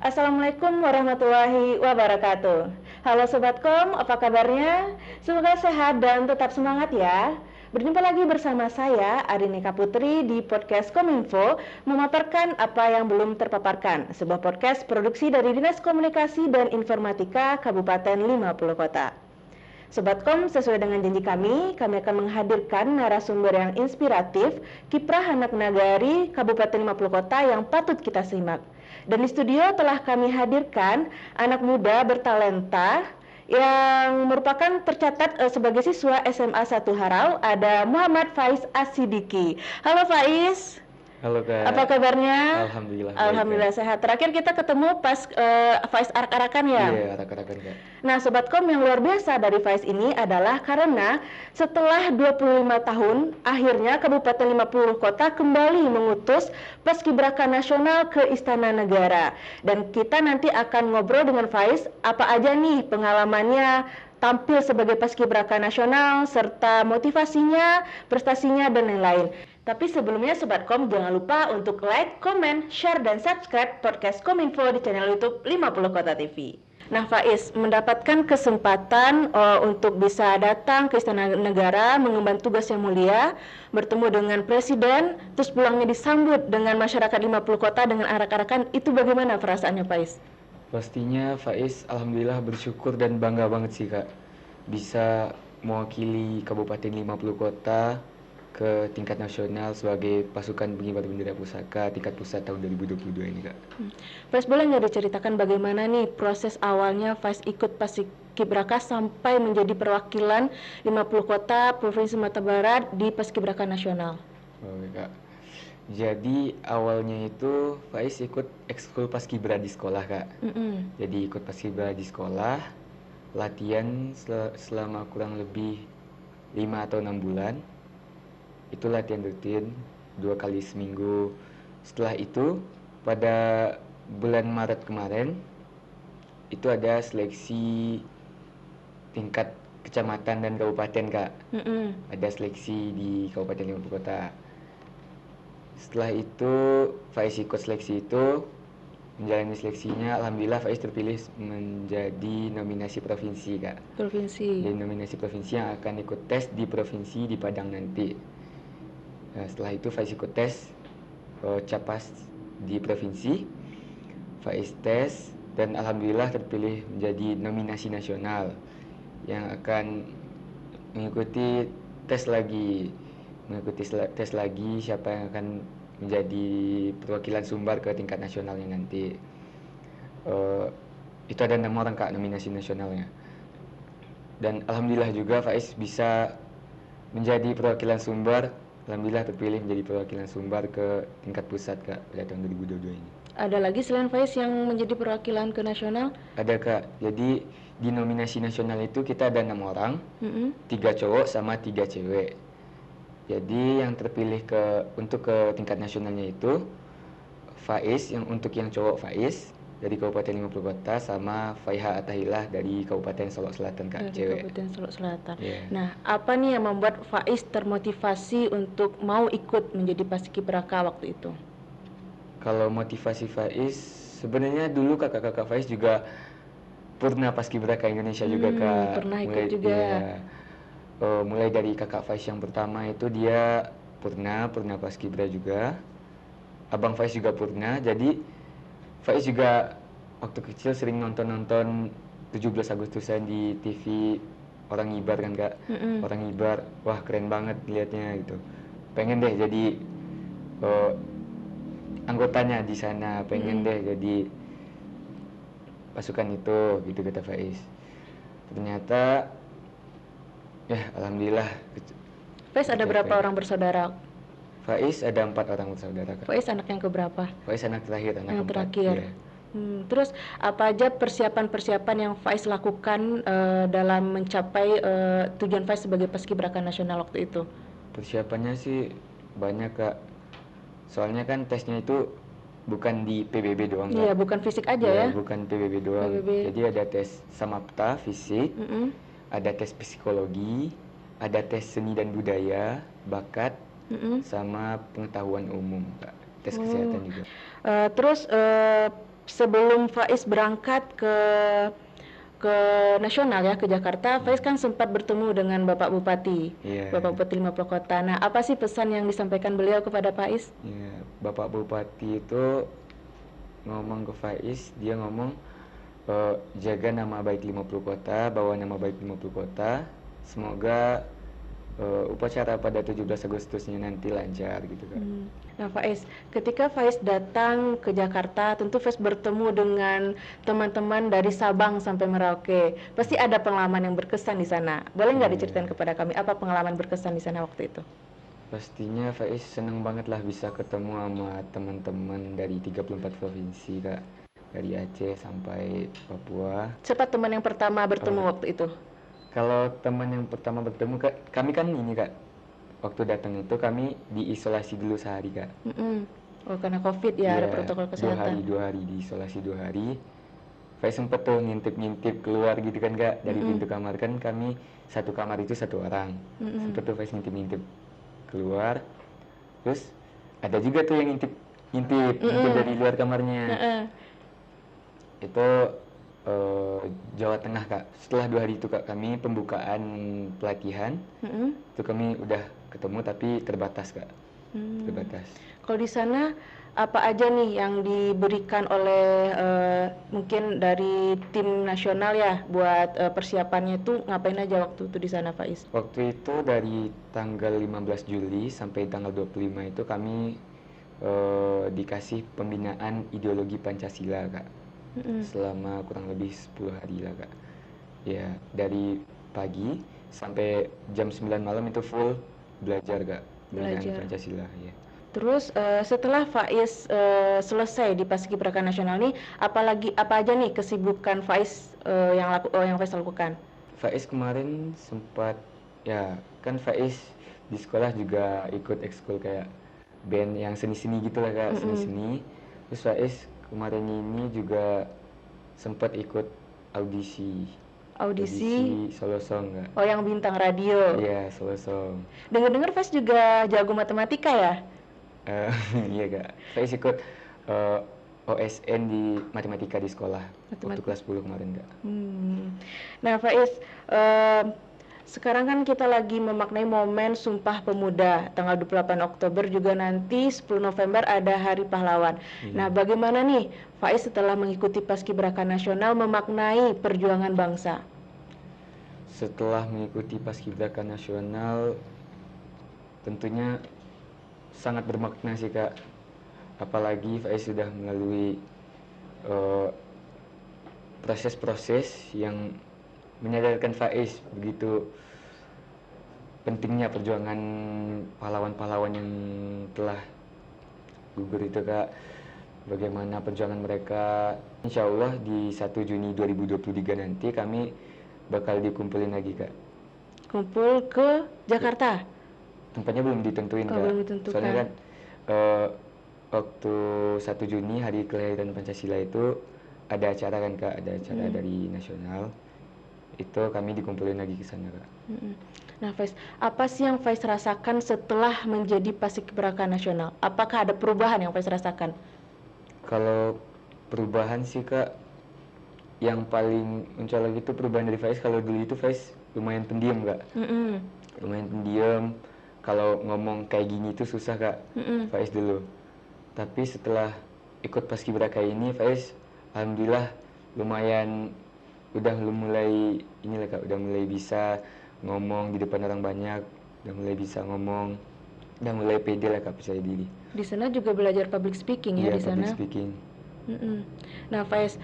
Assalamualaikum warahmatullahi wabarakatuh. Halo Sobatkom, apa kabarnya? Semoga sehat dan tetap semangat ya. Berjumpa lagi bersama saya, Arinika Putri, di podcast Kominfo, memaparkan apa yang belum terpaparkan. Sebuah podcast produksi dari Dinas Komunikasi dan Informatika Kabupaten 50 Kota. Sobatkom, sesuai dengan janji kami akan menghadirkan narasumber yang inspiratif, kiprah anak nagari Kabupaten 50 Kota yang patut kita simak. Dan di studio telah kami hadirkan anak muda bertalenta yang merupakan tercatat sebagai siswa SMA 1 Harau, ada Muhammad Faiz Asidiki. Halo Faiz. Halo Kak. Apa kabarnya? Alhamdulillah. Alhamdulillah baik, sehat. Terakhir kita ketemu pas Faiz arak-arakan ya? Iya, arak-arakan Kak. Nah, Sobatkom, yang luar biasa dari Faiz ini adalah karena setelah 25 tahun, akhirnya Kabupaten 50 Kota kembali mengutus Paskibraka Nasional ke Istana Negara. Dan kita nanti akan ngobrol dengan Faiz, apa aja nih pengalamannya tampil sebagai Paskibraka Nasional, serta motivasinya, prestasinya, dan lain-lain. Tapi sebelumnya Sobatkom, jangan lupa untuk like, comment, share, dan subscribe podcast Kominfo di channel YouTube 50 Kota TV. Nah Faiz, mendapatkan kesempatan untuk bisa datang ke Istana Negara, mengemban tugas yang mulia, bertemu dengan Presiden, terus pulangnya disambut dengan masyarakat 50 Kota dengan arak-arakan, itu bagaimana perasaannya Faiz? Pastinya Faiz alhamdulillah bersyukur dan bangga banget sih Kak, bisa mewakili Kabupaten 50 Kota ke tingkat nasional sebagai pasukan pengibar bendera pusaka tingkat pusat tahun 2022 ini Kak. Faiz, boleh nggak diceritakan bagaimana nih proses awalnya Faiz ikut Paskibraka sampai menjadi perwakilan 50 Kota Provinsi Sumatera Barat di Paskibraka Nasional? Oke Kak. Jadi awalnya itu Faiz ikut ekskul Paskibra di sekolah Kak. Jadi ikut Paskibra di sekolah, latihan selama kurang lebih 5 atau 6 bulan. Itu latihan rutin 2 kali seminggu. Setelah itu pada bulan Maret kemarin itu ada seleksi tingkat kecamatan dan kabupaten Kak. Ada seleksi di Kabupaten 50 Kota. Setelah itu Faiz ikut seleksi itu, menjalani seleksinya, alhamdulillah Faiz terpilih menjadi nominasi provinsi Kak. Provinsi. Jadi nominasi provinsi yang akan ikut tes di provinsi di Padang nanti. Nah, setelah itu Faiz ikut tes Capas di provinsi, Faiz tes dan alhamdulillah terpilih menjadi nominasi nasional yang akan mengikuti tes lagi, siapa yang akan menjadi perwakilan Sumbar ke tingkat nasionalnya nanti. Itu ada 6 orang Kak nominasi nasionalnya. Dan alhamdulillah juga Faiz bisa menjadi perwakilan Sumbar. Alhamdulillah terpilih menjadi perwakilan Sumbar ke tingkat pusat Kak pada tahun 2022 ini. Ada lagi selain Faiz yang menjadi perwakilan ke nasional? Ada Kak. Jadi di nominasi nasional itu kita ada 6 orang, 3 cowok sama 3 cewek. Jadi yang terpilih untuk ke tingkat nasionalnya itu Faiz, untuk yang cowok Faiz dari Kabupaten 50 Kota, sama Faiha Atahillah dari Kabupaten Solok Selatan Kak, dari cewek. Kabupaten Solok Selatan. Yeah. Nah, apa nih yang membuat Faiz termotivasi untuk mau ikut menjadi Paskibraka waktu itu? Kalau motivasi Faiz, sebenarnya dulu kakak-kakak Faiz juga pernah Paskibraka Indonesia juga Kak. Pernah ikut juga. Ya, mulai dari kakak Faiz yang pertama itu dia pernah Paskibra juga. Abang Faiz juga pernah. Jadi Faiz juga waktu kecil sering nonton 17 Agustusan di TV orang ngibar kan Kak. Orang ngibar, wah keren banget liatnya gitu. Pengen deh jadi anggotanya di sana, pengen deh jadi pasukan itu gitu kata Faiz. Ternyata ya alhamdulillah. Faiz ada berapa orang bersaudara? Faiz ada 4 orang bersaudara Kak. Faiz anak yang keberapa? Faiz anak terakhir, anak yang keempat. Terakhir. Yeah. Terus apa aja persiapan-persiapan yang Faiz lakukan dalam mencapai tujuan Faiz sebagai Paskibraka Nasional waktu itu? Persiapannya sih banyak Kak. Soalnya kan tesnya itu bukan di PBB doang Kak. Iya, bukan fisik aja ya? Bukan PBB doang. Jadi ada tes Samapta fisik, ada tes psikologi, ada tes seni dan budaya, bakat, sama pengetahuan umum Kak. Tes kesehatan juga. Terus sebelum Faiz berangkat ke nasional ya, ke Jakarta, Faiz kan sempat bertemu dengan Bapak Bupati, Bapak Bupati 50 Kota. Nah, apa sih pesan yang disampaikan beliau kepada Faiz? Bapak Bupati itu ngomong ke Faiz, dia ngomong jaga nama baik 50 Kota, bawa nama baik 50 Kota. Semoga upacara pada 17 Agustusnya nanti lancar gitu kan. Nah Faiz, ketika Faiz datang ke Jakarta, tentu Faiz bertemu dengan teman-teman dari Sabang sampai Merauke. Pasti ada pengalaman yang berkesan di sana. Boleh nggak diceritain kepada kami apa pengalaman berkesan di sana waktu itu? Pastinya Faiz seneng banget lah bisa ketemu sama teman-teman dari 34 provinsi Kak. Dari Aceh sampai Papua. Siapa teman yang pertama bertemu waktu itu? Kalau teman yang pertama bertemu Kak, kami kan ini Kak, waktu datang itu kami diisolasi dulu sehari Kak. Oh karena COVID ya, ada protokol kesehatan. 2 hari diisolasi 2 hari. Faiz sempet tuh ngintip-ngintip keluar gitu kan Kak, dari pintu kamar. Kan kami satu kamar itu 1 orang. Sempet tuh Faiz ngintip-ngintip keluar. Terus ada juga tuh yang ngintip dari luar kamarnya. Itu Jawa Tengah Kak. Setelah 2 hari itu Kak, kami pembukaan pelatihan. Itu kami udah ketemu tapi terbatas Kak. Terbatas. Kalau di sana apa aja nih yang diberikan oleh mungkin dari tim nasional ya buat persiapannya itu ngapain aja waktu itu di sana Faiz? Waktu itu dari tanggal 15 Juli sampai tanggal 25 itu kami dikasih pembinaan ideologi Pancasila Kak. Selama kurang lebih 10 hari lah Kak. Ya, dari pagi sampai jam 9 malam itu full belajar Kak. Belajar Pancasila ya. Terus setelah Faiz selesai di Paskibraka Nasional nih, apa aja nih kesibukan Faiz yang Faiz lakukan? Faiz kemarin sempat ya, kan Faiz di sekolah juga ikut ekskul kayak band yang seni-seni gitu lah Kak, seni-seni. Terus Faiz kemarin ini juga sempat ikut audisi solo song Kak. Oh yang bintang radio. Iya, solo song. Dengar-dengar Faiz juga jago matematika ya? Iya Kak, Faiz ikut OSN di matematika di sekolah waktu kelas 10 kemarin Kak. Nah Faiz, sekarang kan kita lagi memaknai momen Sumpah Pemuda, tanggal 28 Oktober juga nanti 10 November ada Hari Pahlawan. Nah bagaimana nih Faiz setelah mengikuti Paskibraka Nasional memaknai perjuangan bangsa? Setelah mengikuti Paskibraka Nasional tentunya sangat bermakna sih Kak. Apalagi Faiz sudah melalui proses-proses yang menyadarkan Faiz begitu pentingnya perjuangan pahlawan-pahlawan yang telah gugur itu Kak. Bagaimana perjuangan mereka. Insya Allah di 1 Juni 2023 nanti kami bakal dikumpulin lagi Kak. Kumpul ke Jakarta? Tempatnya belum ditentuin Kak. Belum ditentukan. Soalnya kan waktu 1 Juni hari kelahiran Pancasila itu ada acara kan Kak, ada acara dari nasional. Itu kami dikumpulin lagi ke sana Kak. Nah Faiz, apa sih yang Faiz rasakan setelah menjadi Paskibraka Nasional? Apakah ada perubahan yang Faiz rasakan? Kalau perubahan sih Kak, yang paling mencolok itu perubahan dari Faiz. Kalau dulu itu Faiz lumayan pendiam Kak. Lumayan pendiam. Kalau ngomong kayak gini itu susah Kak, Faiz dulu. Tapi setelah ikut Paskibraka ini Faiz alhamdulillah lumayan udah mulai inilah Kak, udah mulai bisa ngomong di depan orang banyak, udah mulai bisa ngomong, udah mulai pede lah Kak, percaya diri. Di sana juga belajar public speaking ya di sana? Public speaking. Nah Faiz,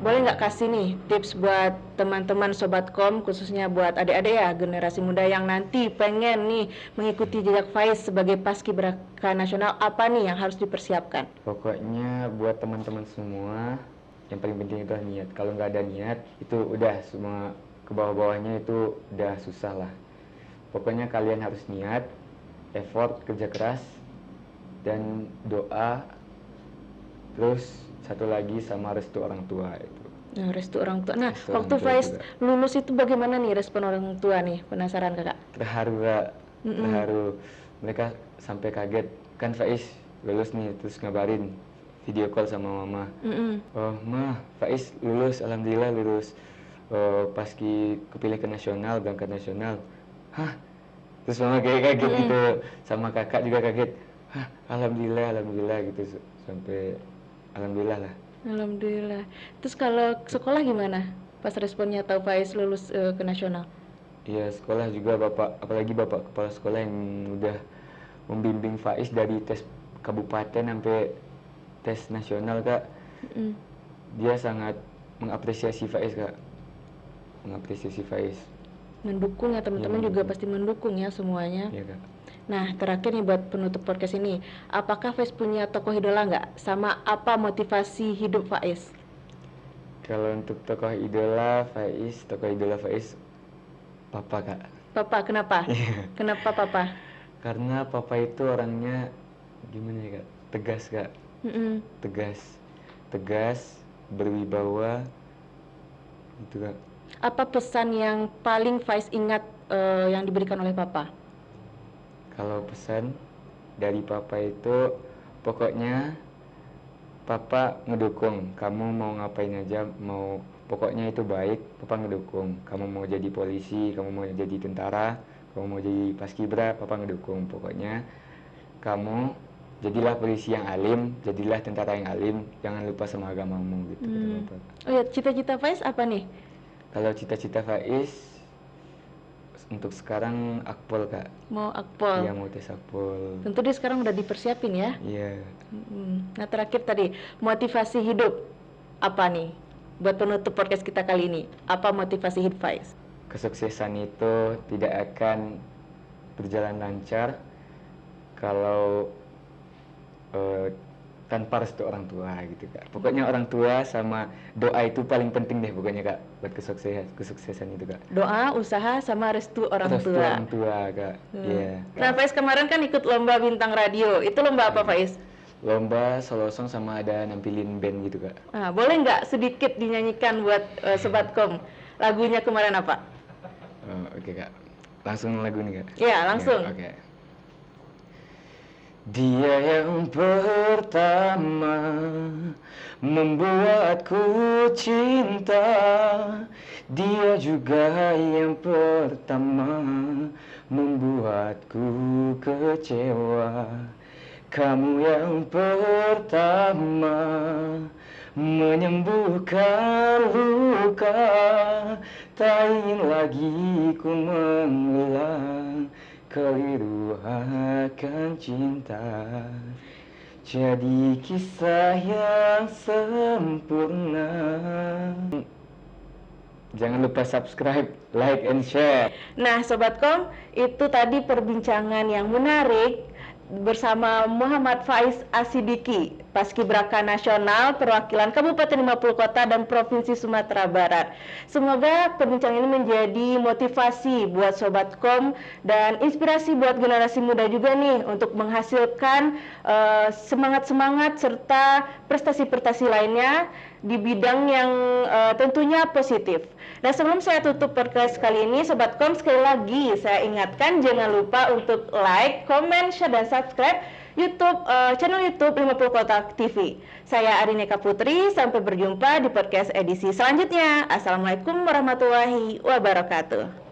boleh nggak kasih nih tips buat teman-teman Sobat Kom, khususnya buat adik-adik ya, generasi muda yang nanti pengen nih mengikuti jejak Faiz sebagai Paskibraka Nasional, apa nih yang harus dipersiapkan? Pokoknya buat teman-teman semua, yang paling penting itu niat. Kalau nggak ada niat, itu udah semua ke bawah-bawahnya itu udah susah lah. Pokoknya kalian harus niat, effort, kerja keras, dan doa. Terus satu lagi sama restu orang tua itu. Nah, restu orang tua. Nah, waktu Faiz lulus itu bagaimana nih respon orang tua nih? Penasaran Kakak? Terharu Kak, terharu. Mereka sampai kaget. Kan Faiz lulus nih, terus ngabarin video call sama mama. Oh mah, Faiz lulus, alhamdulillah lulus. Paski kepilih ke nasional, berangkat nasional. Hah? Terus mama kayak kaget gitu, sama kakak juga kaget. Hah, alhamdulillah gitu sampai alhamdulillah lah. Alhamdulillah. Terus kalau sekolah gimana? Pas responnya tahu Faiz lulus ke nasional? Iya, sekolah juga apalagi bapak kepala sekolah yang udah membimbing Faiz dari tes kabupaten sampai tes nasional, Kak. Dia sangat mengapresiasi Faiz, Kak. Mengapresiasi Faiz. Mendukung ya, teman-teman juga pasti mendukung ya semuanya. Iya, Kak. Nah, terakhir nih buat penutup podcast ini, apakah Faiz punya tokoh idola nggak? Sama apa motivasi hidup Faiz? Kalau untuk tokoh idola Faiz, Papa, Kak. Papa, kenapa? Kenapa Papa? Karena Papa itu orangnya gimana ya, Kak? Tegas, Kak. Tegas, berwibawa, gitu, Kak. Apa pesan yang paling Faiz ingat yang diberikan oleh Papa? Kalau pesan dari Papa itu, pokoknya Papa ngedukung. Kamu mau ngapain aja, pokoknya itu baik, Papa ngedukung. Kamu mau jadi polisi, kamu mau jadi tentara, kamu mau jadi paskibra, Papa ngedukung. Pokoknya kamu jadilah polisi yang alim, jadilah tentara yang alim, jangan lupa sama agamamu gitu. Oh ya, cita-cita Faiz apa nih? Kalau cita-cita Faiz untuk sekarang akpol, Kak. Mau akpol? Iya, mau tes akpol. Tentu dia sekarang udah dipersiapin ya? Iya. Nah, terakhir tadi, motivasi hidup apa nih? Buat penutup podcast kita kali ini, apa motivasi hidup Faiz? Kesuksesan itu tidak akan berjalan lancar kalau tanpa restu orang tua gitu, Kak. Pokoknya orang tua sama doa itu paling penting deh pokoknya, Kak, buat kesuksesan itu, Kak. Doa, usaha, sama restu orang tua. Restu orang tua, Kak. Iya. Nah, Faiz kemarin kan ikut lomba bintang radio. Itu lomba apa, Faiz? Lomba solo song sama ada nampilin band gitu, Kak. Nah, boleh nggak sedikit dinyanyikan buat Sobatkom? Lagunya kemarin apa? Oke, Kak. Langsung lagu nih, Kak? Iya, langsung. Ya, oke. Dia yang pertama membuatku cinta, dia juga yang pertama membuatku kecewa. Kamu yang pertama menyembuhkan luka, tak ingin lagi ku mengulang keliru akan cinta. Jadi kisah yang sempurna. Jangan lupa subscribe, like, and share. Nah, Sobatkom, itu tadi perbincangan yang menarik bersama Muhammad Faiz Asidiki, Paskibraka Nasional Perwakilan Kabupaten 50 Kota dan Provinsi Sumatera Barat. Semoga perbincangan ini menjadi motivasi buat Sobatkom dan inspirasi buat generasi muda juga nih untuk menghasilkan semangat-semangat serta prestasi-prestasi lainnya di bidang yang tentunya positif. Nah, sebelum saya tutup podcast kali ini, Sobatkom, sekali lagi saya ingatkan jangan lupa untuk like, comment, share, dan subscribe channel YouTube 50 Kota TV. Saya Arineka Putri, sampai berjumpa di podcast edisi selanjutnya. Assalamualaikum warahmatullahi wabarakatuh.